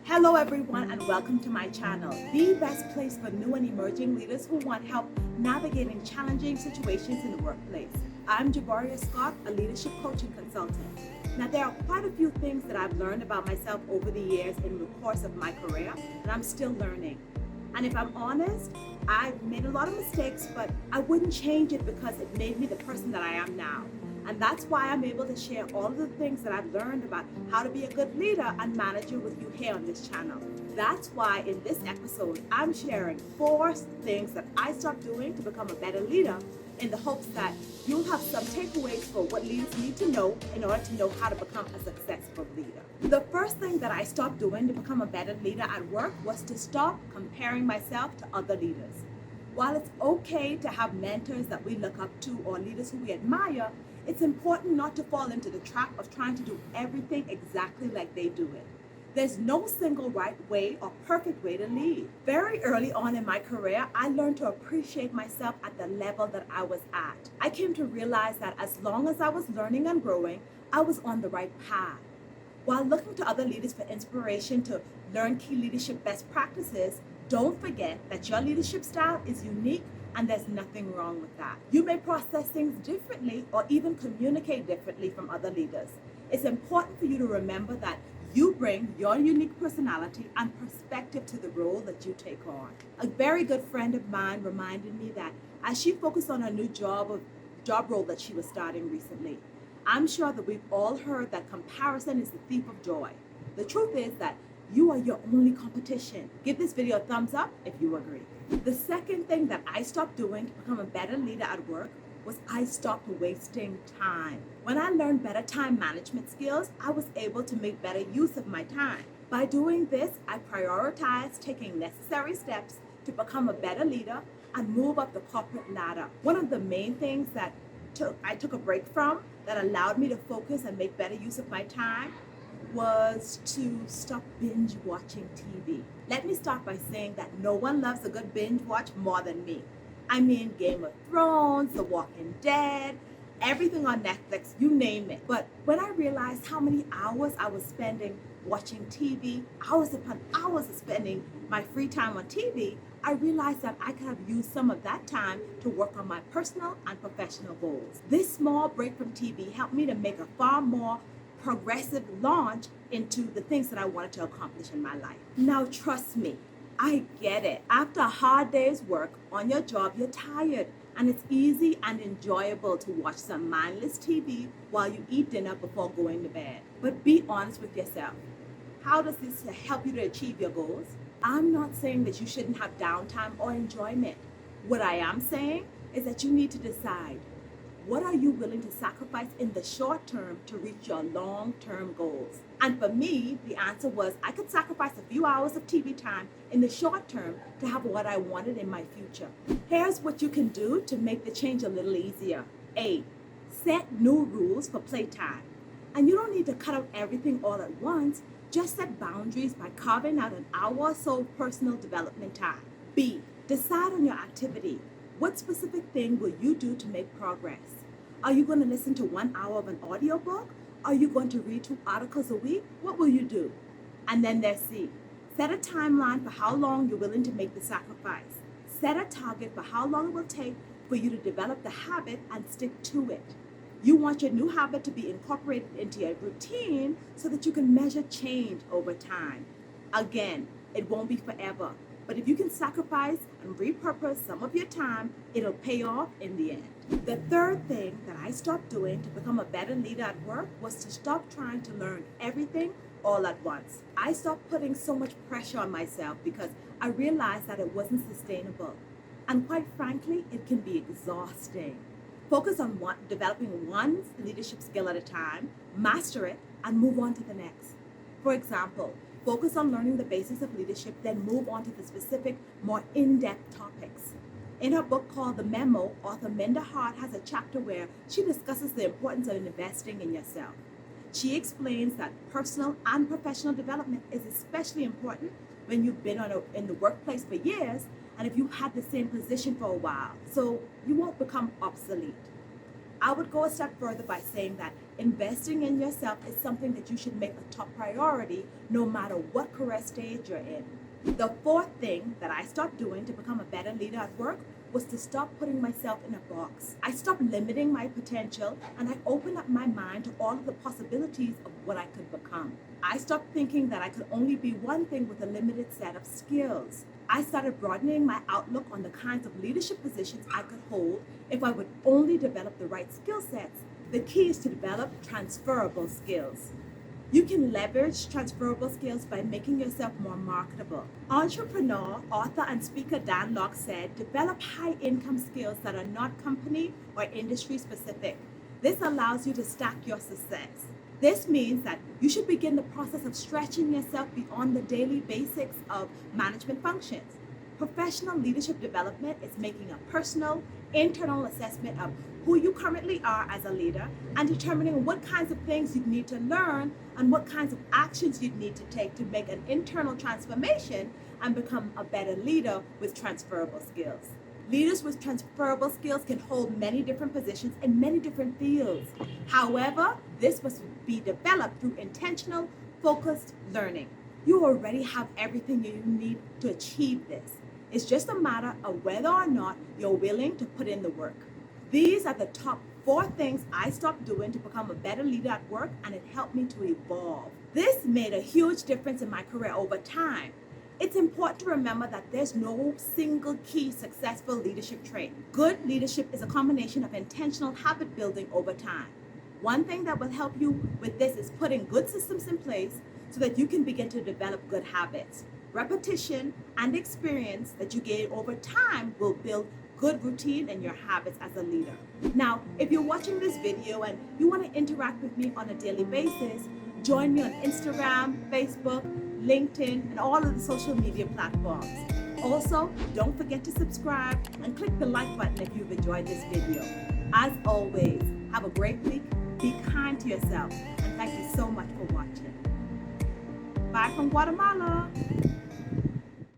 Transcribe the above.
Hello everyone and welcome to my channel, the best place for new and emerging leaders who want help navigating challenging situations in the workplace. I'm Jabaria Scott, a leadership coaching consultant. Now there are quite a few things that I've learned about myself over the years in the course of my career and I'm still learning. And if I'm honest, I've made a lot of mistakes, but I wouldn't change it because it made me the person that I am now. And that's why I'm able to share all of the things that I've learned about how to be a good leader and manager with you here on this channel. That's why in this episode, I'm sharing 4 things that I stopped doing to become a better leader in the hopes that you'll have some takeaways for what leaders need to know in order to know how to become a successful leader. The first thing that I stopped doing to become a better leader at work was to stop comparing myself to other leaders. While it's okay to have mentors that we look up to or leaders who we admire, it's important not to fall into the trap of trying to do everything exactly like they do it. There's no single right way or perfect way to lead. Very early on in my career, I learned to appreciate myself at the level that I was at. I came to realize that as long as I was learning and growing, I was on the right path. While looking to other leaders for inspiration to learn key leadership best practices, don't forget that your leadership style is unique and there's nothing wrong with that. You may process things differently or even communicate differently from other leaders. It's important for you to remember that you bring your unique personality and perspective to the role that you take on. A very good friend of mine reminded me that as she focused on her new job role that she was starting recently, I'm sure that we've all heard that comparison is the thief of joy. The truth is that you are your only competition. Give this video a thumbs up if you agree. The second thing that I stopped doing to become a better leader at work was I stopped wasting time. When I learned better time management skills, I was able to make better use of my time. By doing this, I prioritized taking necessary steps to become a better leader and move up the corporate ladder. One of the main things that I took a break from that allowed me to focus and make better use of my time was to stop binge watching TV. Let me start by saying that no one loves a good binge watch more than me. I mean Game of Thrones, The Walking Dead, everything on Netflix, you name it. But when I realized how many hours I was spending watching TV, hours upon hours of spending my free time on TV, I realized that I could have used some of that time to work on my personal and professional goals. This small break from TV helped me to make a far more progressive launch into the things that I wanted to accomplish in my life. Now, trust me, I get it. After a hard day's work on your job, you're tired, and it's easy and enjoyable to watch some mindless TV while you eat dinner before going to bed. But be honest with yourself. How does this help you to achieve your goals? I'm not saying that you shouldn't have downtime or enjoyment. What I am saying is that you need to decide, what are you willing to sacrifice in the short term to reach your long-term goals? And for me, the answer was I could sacrifice a few hours of TV time in the short term to have what I wanted in my future. Here's what you can do to make the change a little easier. A, set new rules for playtime. And you don't need to cut out everything all at once. Just set boundaries by carving out an hour or so of personal development time. B, decide on your activity. What specific thing will you do to make progress? Are you going to listen to 1 hour of an audiobook? Are you going to read 2 articles a week? What will you do? And then there's C. Set a timeline for how long you're willing to make the sacrifice. Set a target for how long it will take for you to develop the habit and stick to it. You want your new habit to be incorporated into your routine so that you can measure change over time. Again, it won't be forever. But if you can sacrifice and repurpose some of your time, it'll pay off in the end. The third thing that I stopped doing to become a better leader at work was to stop trying to learn everything all at once. I stopped putting so much pressure on myself because I realized that it wasn't sustainable. And quite frankly, it can be exhausting. Focus on developing one leadership skill at a time, master it, and move on to the next. For example, focus on learning the basics of leadership, then move on to the specific, more in-depth topics. In her book called The Memo, author Minda Hart has a chapter where she discusses the importance of investing in yourself. She explains that personal and professional development is especially important when you've been in the workplace for years and if you've had the same position for a while, so you won't become obsolete. I would go a step further by saying that Investing in yourself is something that you should make a top priority no matter what career stage you're in. The fourth thing that I stopped doing to become a better leader at work was to stop putting myself in a box. I stopped limiting my potential and I opened up my mind to all of the possibilities of what I could become. I stopped thinking that I could only be one thing with a limited set of skills. I started broadening my outlook on the kinds of leadership positions I could hold if I would only develop the right skill sets. The key is to develop transferable skills. You can leverage transferable skills by making yourself more marketable. Entrepreneur, author, and speaker Dan Lok said, develop high-income skills that are not company or industry specific. This allows you to stack your success. This means that you should begin the process of stretching yourself beyond the daily basics of management functions. Professional leadership development is making a personal, internal assessment of who you currently are as a leader and determining what kinds of things you need to learn and what kinds of actions you need to take to make an internal transformation and become a better leader with transferable skills. Leaders with transferable skills can hold many different positions in many different fields. However, this must be developed through intentional, focused learning. You already have everything you need to achieve this. It's just a matter of whether or not you're willing to put in the work. These are the top 4 things I stopped doing to become a better leader at work, and it helped me to evolve. This made a huge difference in my career over time. It's important to remember that there's no single key successful leadership trait. Good leadership is a combination of intentional habit building over time. One thing that will help you with this is putting good systems in place so that you can begin to develop good habits. Repetition and experience that you gain over time will build good routine in your habits as a leader. Now, if you're watching this video and you want to interact with me on a daily basis, join me on Instagram, Facebook, LinkedIn, and all of the social media platforms. Also, don't forget to subscribe and click the like button if you've enjoyed this video. As always, have a great week, be kind to yourself, and thank you so much for watching. Bye from Guatemala.